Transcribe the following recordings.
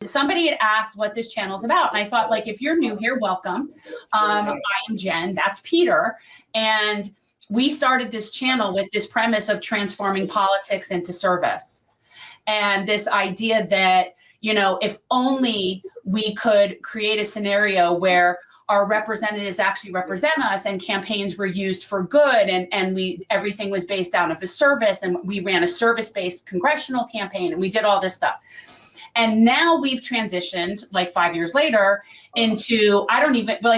Somebody had asked what this channel is about, and I thought, like, if you're new here, welcome. I am Jen, that's Peter, and we started this channel with this premise of transforming politics into service. And this idea that, you know, if only we could create a scenario where our representatives actually represent us and campaigns were used for good, and everything was based out of a service, and we ran a service-based congressional campaign, and we did all this stuff. And now we've transitioned, like 5 years later, into,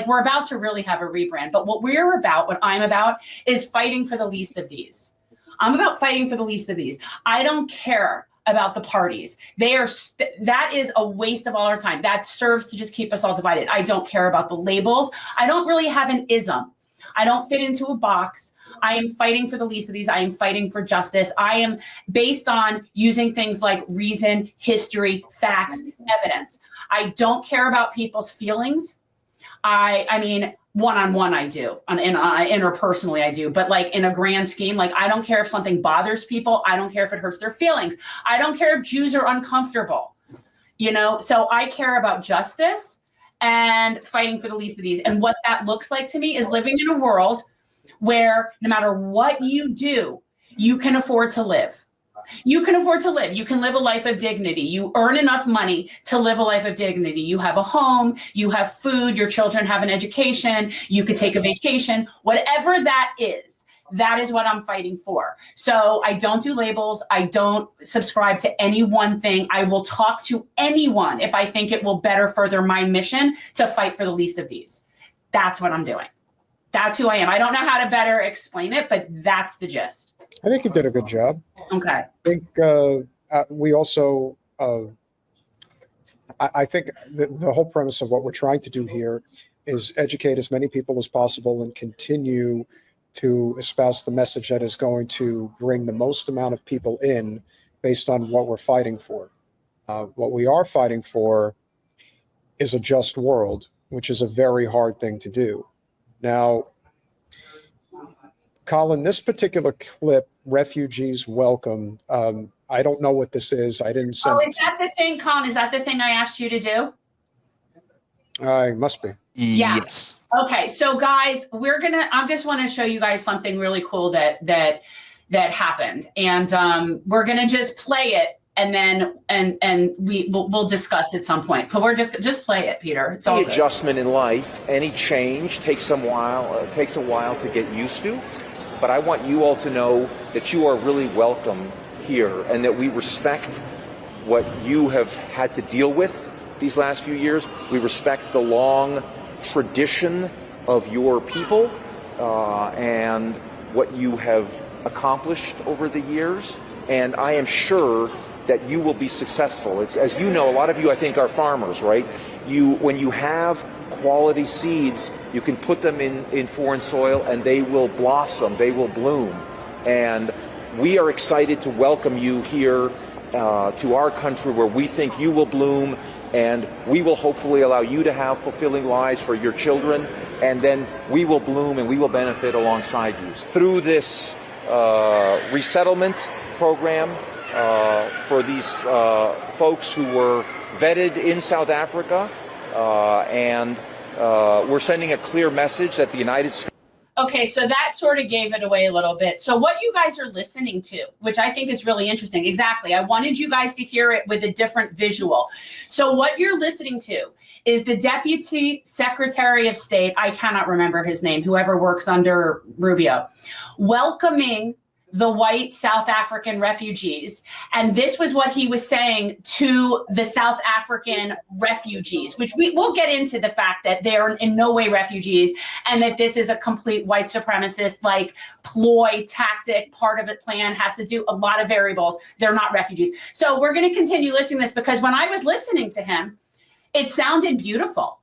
we're about to really have a rebrand. But what I'm about is fighting for the least of these. I'm about fighting for the least of these. I don't care about the parties. That is a waste of all our time. That serves to just keep us all divided. I don't care about the labels. I don't really have an ism. I don't fit into a box. I am fighting for the least of these. I am fighting for justice. I am based on using things like reason, history, facts, evidence. I don't care about people's feelings. I mean, one-on-one I do, and interpersonally I do, but like in a grand scheme, like I don't care if something bothers people. I don't care if it hurts their feelings. I don't care if Jews are uncomfortable, you know? So I care about justice and fighting for the least of these. And what that looks like to me is living in a world where no matter what you do, you can afford to live. You can afford to live. You can live a life of dignity. You earn enough money to live a life of dignity. You have a home, you have food, your children have an education, you could take a vacation, whatever that is what I'm fighting for. So I don't do labels. I don't subscribe to any one thing. I will talk to anyone if I think it will better further my mission to fight for the least of these. That's what I'm doing. That's who I am. I don't know how to better explain it, but that's the gist. I think you did a good job. Okay. I think we also, I think the whole premise of what we're trying to do here is educate as many people as possible and continue to espouse the message that is going to bring the most amount of people in based on what we're fighting for. What we are fighting for is a just world, which is a very hard thing to do. Now, Colin, this particular clip, Refugees Welcome, I don't know what this is. I didn't send it. Is that the thing, Colin? Is that the thing I asked you to do? It must be. Yes. Okay, so guys, I just want to show you guys something really cool that happened. And we're gonna just play it, and then we'll discuss at some point. But we're just play it, Peter. It's all Any good. adjustment in life, any change takes a while to get used to. But I want you all to know that you are really welcome here, and that we respect what you have had to deal with these last few years. We respect the long tradition of your people and what you have accomplished over the years. And I am sure that you will be successful. It's, as you know, a lot of you, I think, are farmers, right? When you have quality seeds, you can put them in foreign soil and they will blossom, they will bloom. And we are excited to welcome you here to our country, where we think you will bloom, and we will hopefully allow you to have fulfilling lives for your children, and then we will bloom and we will benefit alongside you. Through this resettlement program for these folks who were vetted in South Africa, and we're sending a clear message that the United States. Okay, so that sort of gave it away a little bit. So what you guys are listening to, which I think is really interesting. Exactly. I wanted you guys to hear it with a different visual. So what you're listening to is the Deputy Secretary of State, I cannot remember his name, whoever works under Rubio, welcoming the white South African refugees. And this was what he was saying to the South African refugees, which we'll get into the fact that they're in no way refugees, and that this is a complete white supremacist, like, ploy, tactic, part of it plan, has to do a lot of variables. They're not refugees. So we're going to continue listening to this, because when I was listening to him, it sounded beautiful.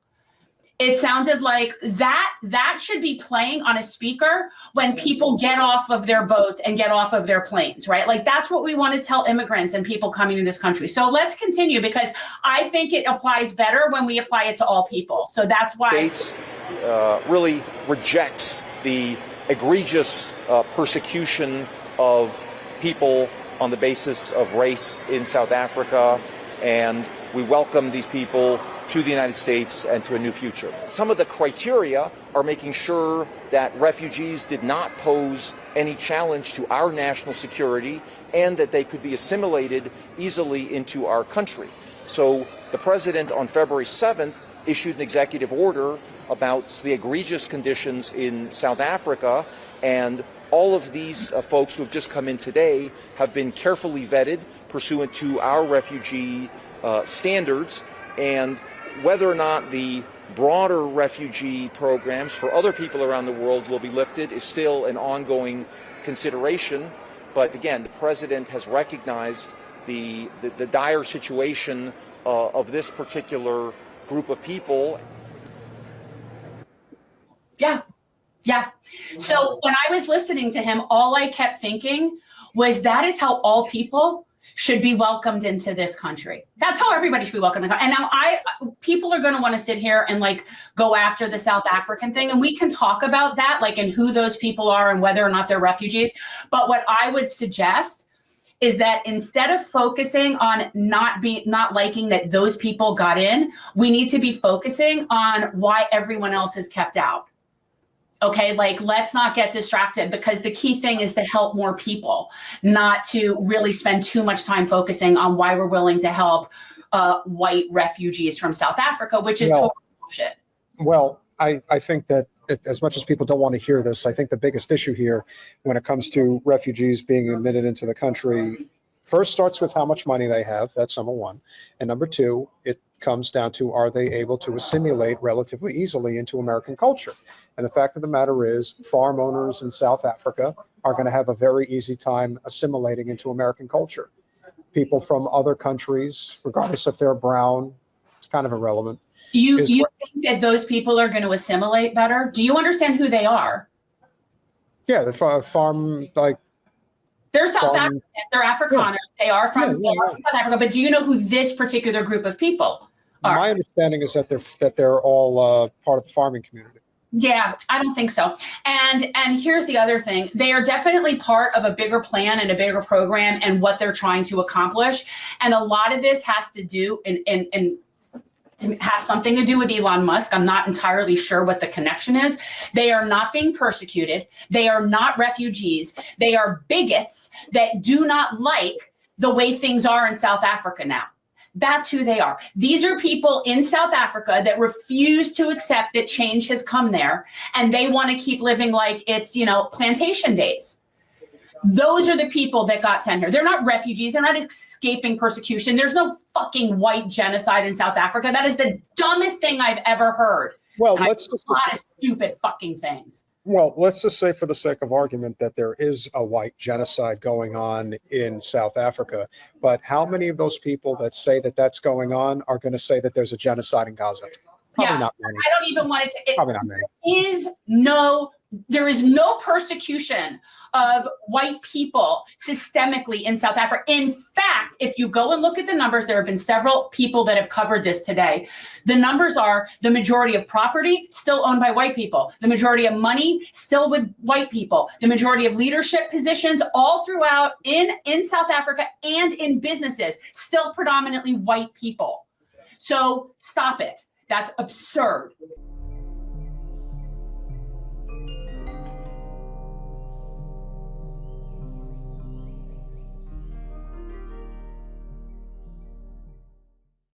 It sounded like that should be playing on a speaker when people get off of their boats and get off of their planes, right? Like, that's what we want to tell immigrants and people coming to this country. So let's continue, because I think it applies better when we apply it to all people. So that's why States really rejects the egregious persecution of people on the basis of race in South Africa. And we welcome these people to the United States and to a new future. Some of the criteria are making sure that refugees did not pose any challenge to our national security and that they could be assimilated easily into our country. So the president on February 7th issued an executive order about the egregious conditions in South Africa, and all of these folks who have just come in today have been carefully vetted pursuant to our refugee standards, and whether or not the broader refugee programs for other people around the world will be lifted is still an ongoing consideration. But again, the president has recognized the dire situation of this particular group of people. Yeah. Yeah. So when I was listening to him, all I kept thinking was that is how all people should be welcomed into this country. That's how everybody should be welcomed. And now people are going to want to sit here and like go after the South African thing. And we can talk about that, like, and who those people are and whether or not they're refugees. But what I would suggest is that instead of focusing on not liking that those people got in, we need to be focusing on why everyone else is kept out. Okay, like, let's not get distracted, because the key thing is to help more people, not to really spend too much time focusing on why we're willing to help white refugees from South Africa, which is total bullshit. Well, I think that as much as people don't want to hear this, I think the biggest issue here when it comes to refugees being admitted into the country first starts with how much money they have. That's number one. And number two, it comes down to, are they able to assimilate relatively easily into American culture? And the fact of the matter is, farm owners in South Africa are going to have a very easy time assimilating into American culture. People from other countries, regardless if they're brown, it's kind of irrelevant. You think that those people are going to assimilate better? Do you understand who they are? Yeah, the farm, like, they're South African, they're Afrikaners, they are from South Africa, but do you know who this particular group of people are? My understanding is that they're all part of the farming community. Yeah, I don't think so. And here's the other thing. They are definitely part of a bigger plan and a bigger program and what they're trying to accomplish. And a lot of this has to do has something to do with Elon Musk. I'm not entirely sure what the connection is. They are not being persecuted. They are not refugees. They are bigots that do not like the way things are in South Africa now. That's who they are. These are people in South Africa that refuse to accept that change has come there, and they want to keep living like it's, plantation days. Those are the people that got sent here. They're not refugees. They're not escaping persecution. There's no fucking white genocide in South Africa. That is the dumbest thing I've ever heard. Well, let's just a lot of stupid fucking things. Well, let's just say, for the sake of argument, that there is a white genocide going on in South Africa. But how many of those people that say that that's going on are going to say that there's a genocide in Gaza? Probably not many. I don't even want it to. Probably not many. There is no persecution of white people systemically in South Africa. In fact, if you go and look at the numbers, there have been several people that have covered this today. The numbers are the majority of property still owned by white people, the majority of money still with white people, the majority of leadership positions all throughout in South Africa and in businesses, still predominantly white people. So stop it. That's absurd.